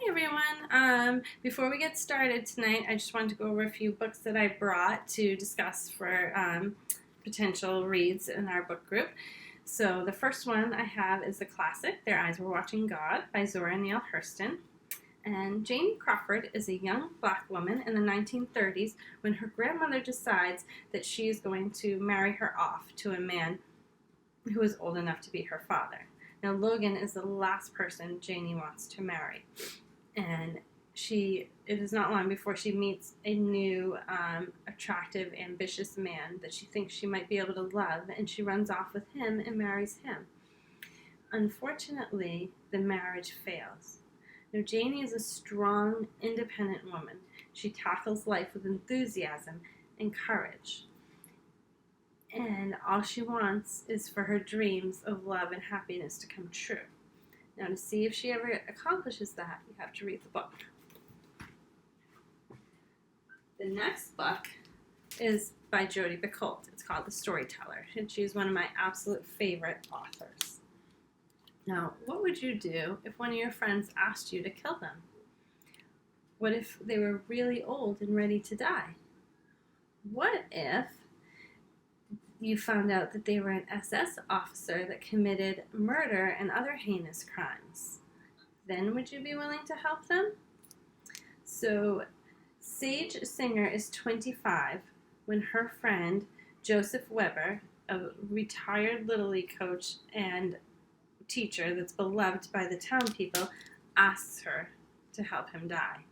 everyone. Before we get started tonight, I just wanted to go over a few books that I brought to discuss for potential reads in our book group. So the first one I have is the classic, Their Eyes Were Watching God by Zora Neale Hurston. And Janie Crawford is a young black woman in the 1930s when her grandmother decides that she is going to marry her off to a man who is old enough to be her father. Now, Logan is the last person Janie wants to marry. And it is not long before she meets a new, attractive, ambitious man that she thinks she might be able to love, and she runs off with him and marries him. Unfortunately, the marriage fails. Now, Janie is a strong, independent woman. She tackles life with enthusiasm and courage. And all she wants is for her dreams of love and happiness to come true. Now, to see if she ever accomplishes that, you have to read the book. The next book is by Jodi Picoult. It's called The Storyteller, and she's one of my absolute favorite authors. Now, what would you do if one of your friends asked you to kill them? What if they were really old and ready to die? What if you found out that they were an SS officer that committed murder and other heinous crimes? Then would you be willing to help them? So, Sage Singer is 25 when her friend Joseph Weber, a retired Little League coach and teacher that's beloved by the town people, asks her to help him die.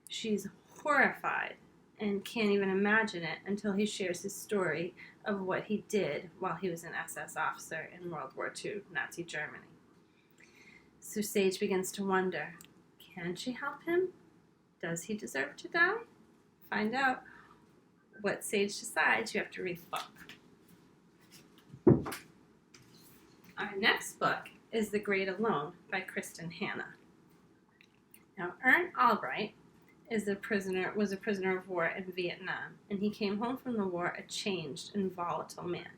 She's horrified and can't even imagine it until he shares his story of what he did while he was an SS officer in World War II, Nazi Germany. So Sage begins to wonder, can she help him? Does he deserve to die? Find out what Sage decides. You have to read the book. Our next book is The Great Alone by Kristen Hanna. Now, Ern Albright was a prisoner of war in Vietnam, and he came home from the war a changed and volatile man.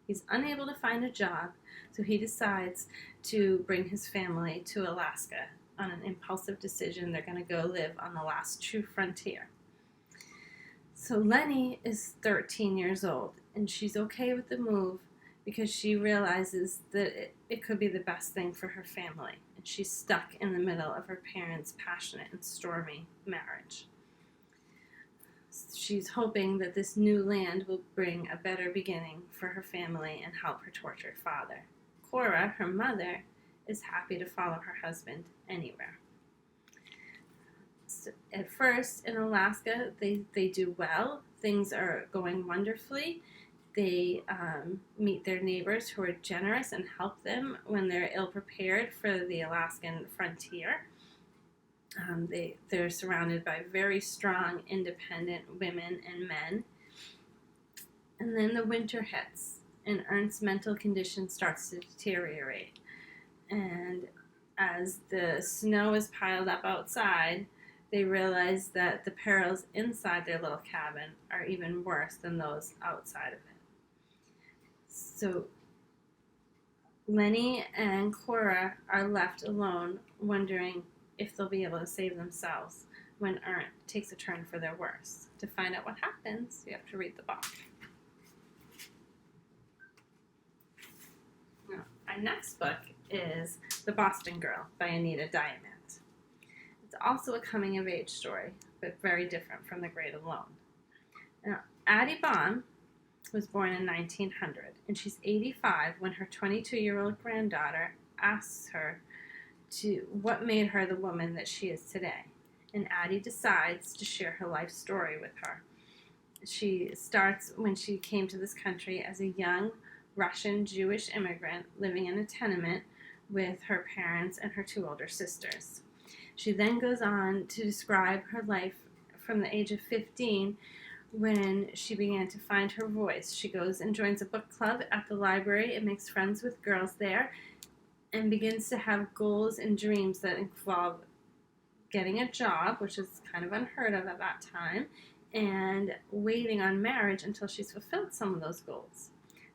He's unable to find a job, so he decides to bring his family to Alaska on an impulsive decision. They're going to go live on the last true frontier. So Lenny is 13 years old, and she's okay with the move because she realizes that it could be the best thing for her family. And she's stuck in the middle of her parents' passionate and stormy marriage. She's hoping that this new land will bring a better beginning for her family and help her tortured father. Cora, her mother, is happy to follow her husband anywhere. So at first, in Alaska, they do well. Things are going wonderfully. They meet their neighbors who are generous and help them when they're ill-prepared for the Alaskan frontier. They're surrounded by very strong, independent women and men. And then the winter hits, and Ernst's mental condition starts to deteriorate. And as the snow is piled up outside, they realize that the perils inside their little cabin are even worse than those outside of it. So Lenny and Cora are left alone, wondering if they'll be able to save themselves when Ernst takes a turn for their worse. To find out what happens, you have to read the book. Now, our next book is The Boston Girl by Anita Diamant. It's also a coming-of-age story, but very different from The Great Alone. Now, Addie Baum was born in 1900, and she's 85 when her 22-year-old granddaughter asks her what made her the woman that she is today. And Addie decides to share her life story with her. She starts when she came to this country as a young Russian Jewish immigrant living in a tenement with her parents and her two older sisters. She then goes on to describe her life from the age of 15 when she began to find her voice. She goes and joins a book club at the library and makes friends with girls there and begins to have goals and dreams that involve getting a job, which is kind of unheard of at that time, and waiting on marriage until she's fulfilled some of those goals.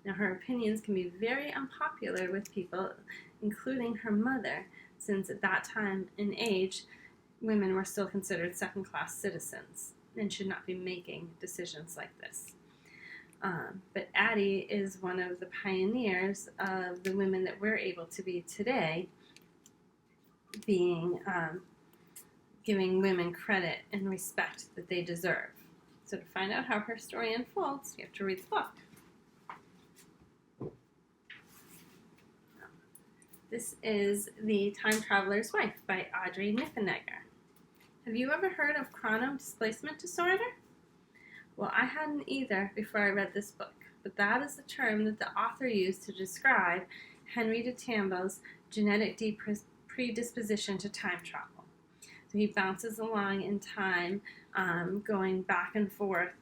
Now, her opinions can be very unpopular with people, including her mother, since at that time in age, women were still considered second-class citizens and should not be making decisions like this. But Addie is one of the pioneers of the women that we're able to be today, being giving women credit and respect that they deserve. So to find out how her story unfolds, you have to read the book. This is The Time Traveler's Wife by Audrey Niffenegger. Have you ever heard of chrono-displacement disorder? Well, I hadn't either before I read this book, but that is the term that the author used to describe Henry de Tambo's genetic predisposition to time travel. So he bounces along in time, going back and forth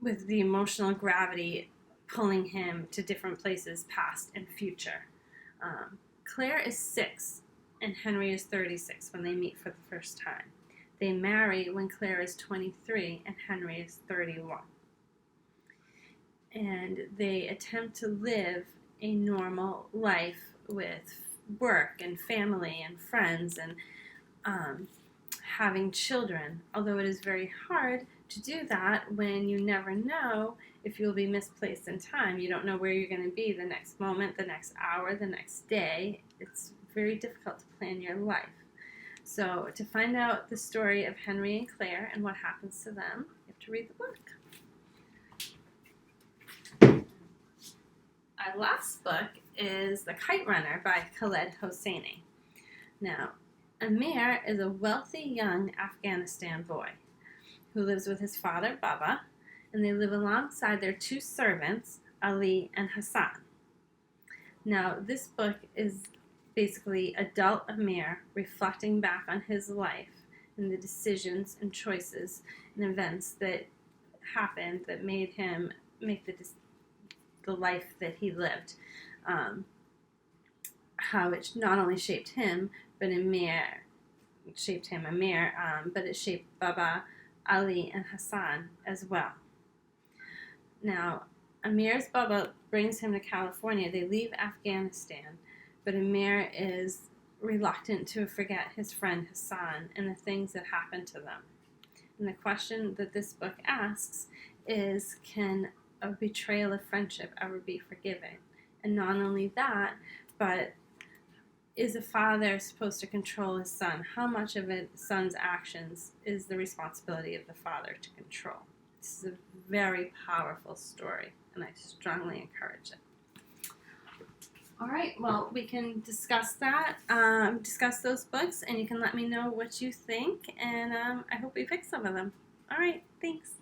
with the emotional gravity pulling him to different places, past and future. Claire is 6 and Henry is 36 when they meet for the first time. They marry when Claire is 23 and Henry is 31. And they attempt to live a normal life with work and family and friends and having children, although it is very hard to do that when you never know if you'll be misplaced in time. You don't know where you're going to be the next moment, the next hour, the next day. It's very difficult to plan your life. So to find out the story of Henry and Claire and what happens to them, you have to read the book. Our last book is The Kite Runner by Khaled Hosseini. Now, Amir is a wealthy young Afghanistan boy who lives with his father, Baba, and they live alongside their 2 servants, Ali and Hassan. Now, this book is basically adult Amir reflecting back on his life and the decisions and choices and events that happened that made him make the life that he lived. How it not only shaped him, but Amir, but it shaped Baba, Ali, and Hassan as well. Now, Amir's Baba brings him to California. They leave Afghanistan, but Amir is reluctant to forget his friend Hassan and the things that happened to them. And the question that this book asks is, can a betrayal of friendship ever be forgiven? And not only that, but is a father supposed to control his son? How much of a son's actions is the responsibility of the father to control? This is a very powerful story, and I strongly encourage it. All right, well, we can discuss that, discuss those books, and you can let me know what you think, and I hope we pick some of them. All right, thanks.